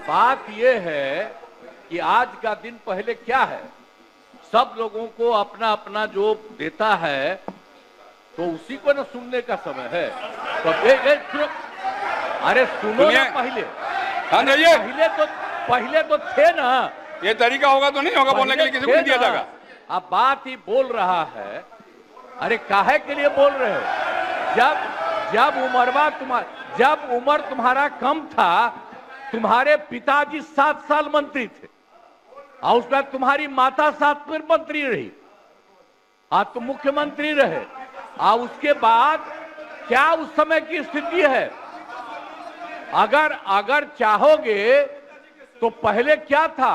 बात यह है कि आज का दिन पहले क्या है, सब लोगों को अपना अपना जो देता है तो उसी को न सुनने का समय है। तो अरे सुनो ना पहले। हाँ पहले तो थे ना। ये तरीका होगा तो नहीं होगा बोलने के लिए, किसी को नहीं दिया जाएगा। अब बात ही बोल रहा है। अरे काहे के लिए बोल रहे हो? जब उम्र तुम्हारा कम था, तुम्हारे पिताजी 7 साल मंत्री थे और उसके बाद तुम्हारी माता 7 फिर मंत्री रही, आज तुम मुख्यमंत्री रहे। और उसके बाद क्या उस समय की स्थिति है? अगर चाहोगे तो पहले क्या था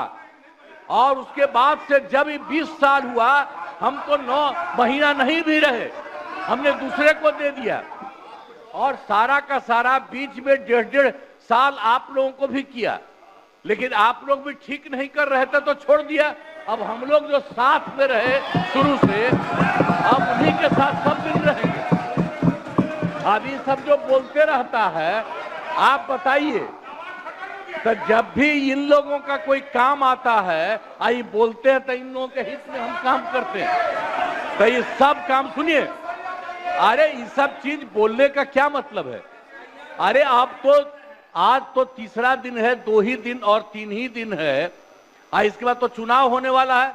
और उसके बाद से जब 20 साल हुआ, हम तो 9 महीना नहीं भी रहे, हमने दूसरे को दे दिया। और सारा का सारा बीच में 1.5 साल आप लोगों को भी किया, लेकिन आप लोग भी ठीक नहीं कर रहे थे तो छोड़ दिया। अब हम लोग जो साथ में रहे शुरू से, अब उन्हीं के साथ सब दिन रहेंगे। अभी सब जो बोलते रहता है, आप बताइए, तो जब भी इन लोगों का कोई काम आता है, आई बोलते हैं तो इन लोगों के हित में हम काम करते हैं। तो ये सब काम सुनिए, अरे ये सब चीज बोलने का क्या मतलब है? अरे आप तो आज तो तीसरा दिन है, 2 ही दिन और 3 ही दिन है, इसके बाद तो चुनाव होने वाला है।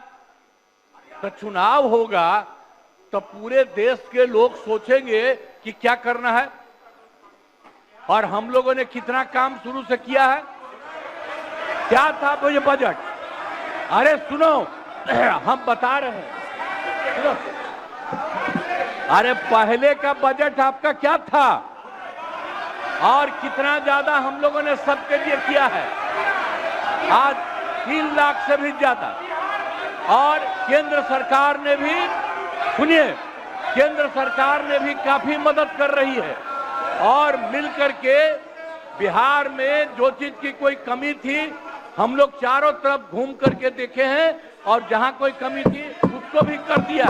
तो चुनाव होगा तो पूरे देश के लोग सोचेंगे कि क्या करना है, और हम लोगों ने कितना काम शुरू से किया है। क्या था वो ये बजट? अरे सुनो, हम बता रहे हैं, सुनो। अरे पहले का बजट आपका क्या था और कितना ज्यादा हम लोगों ने सबके लिए किया है? आज 3 लाख से भी ज्यादा। और केंद्र सरकार ने भी, सुनिए, केंद्र सरकार ने भी काफी मदद कर रही है। और मिलकर के बिहार में जो चीज की कोई कमी थी, हम लोग चारों तरफ घूम करके देखे हैं और जहां कोई कमी थी उसको भी कर दिया।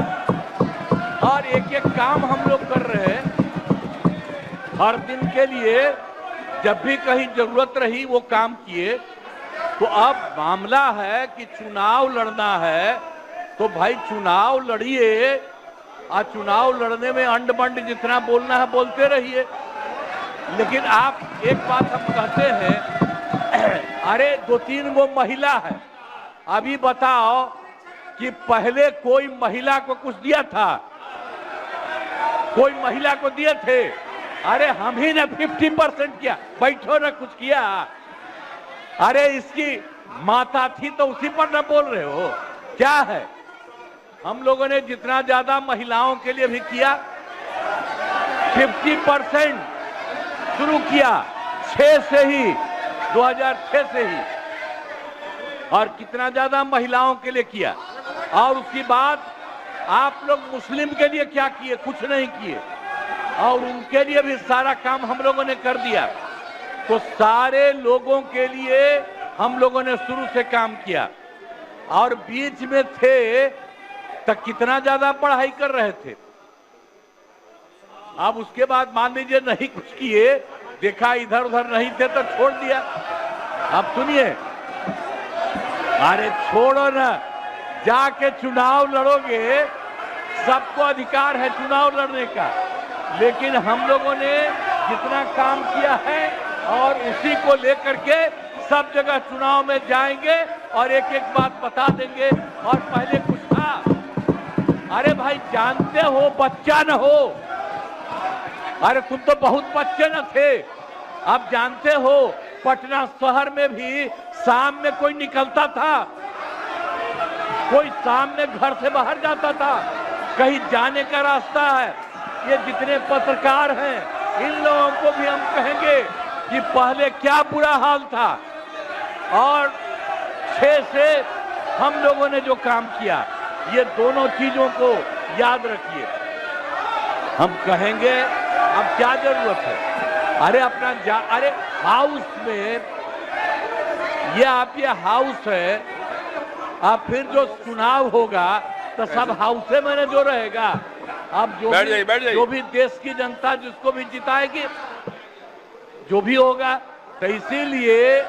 और एक एक काम हम लोग कर रहे हैं हर दिन के लिए। जब भी कहीं जरूरत रही वो काम किए। तो अब मामला है कि चुनाव लड़ना है तो भाई चुनाव लड़िए, और चुनाव लड़ने में अंड बंड जितना बोलना है बोलते रहिए। लेकिन आप एक बात हम कहते हैं, अरे 2-3 वो महिला है, अभी बताओ कि पहले कोई महिला को कुछ दिया था? कोई महिला को दिए थे? अरे हम ही ने 50% किया, बैठो ना कुछ किया। अरे इसकी माता थी तो उसी पर ना बोल रहे हो? क्या है? हम लोगों ने जितना ज्यादा महिलाओं के लिए भी किया, 50% शुरू किया 6 से ही, 2006 से ही। और कितना ज्यादा महिलाओं के लिए किया। और उसके बाद आप लोग मुस्लिम के लिए क्या किए? कुछ नहीं किए। और उनके लिए भी सारा काम हम लोगों ने कर दिया। तो सारे लोगों के लिए हम लोगों ने शुरू से काम किया। और बीच में थे तो कितना ज्यादा पढ़ाई कर रहे थे। अब उसके बाद मान लीजिए नहीं कुछ किए, देखा इधर उधर नहीं थे तो छोड़ दिया। अब सुनिए, अरे छोड़ो ना, जाके चुनाव लड़ोगे, सबको अधिकार है चुनाव लड़ने का। लेकिन हम लोगों ने जितना काम किया है और उसी को लेकर के सब जगह चुनाव में जाएंगे और एक एक बात बता देंगे। और पहले कुछ था, अरे भाई जानते हो, बच्चा न हो, अरे तुम तो बहुत बच्चे न थे। अब जानते हो पटना शहर में भी शाम में कोई निकलता था? कोई शाम में घर से बाहर जाता था? कहीं जाने का रास्ता है? ये जितने पत्रकार हैं, इन लोगों को भी हम कहेंगे कि पहले क्या बुरा हाल था। और 6 से हम लोगों ने जो काम किया, ये दोनों चीजों को याद रखिए। हम कहेंगे अब क्या जरूरत है? अरे अपना अरे हाउस में, ये आप ये हाउस है, अब फिर जो चुनाव होगा तो सब हाउसे में जो रहेगा। अब जो भी देश की जनता जिसको भी जिताएगी, जो भी होगा। तो इसीलिए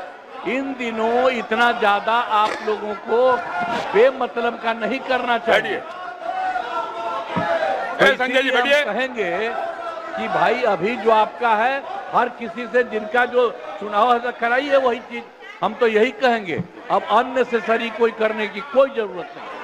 इन दिनों इतना ज्यादा आप लोगों को बेमतलब का नहीं करना चाहिए। संजय जी बैठिए। कहेंगे कि भाई अभी जो आपका है हर किसी से जिनका जो चुनाव कराइए वही चीज, हम तो यही कहेंगे। अब अननेसेसरी कोई करने की कोई जरूरत नहीं।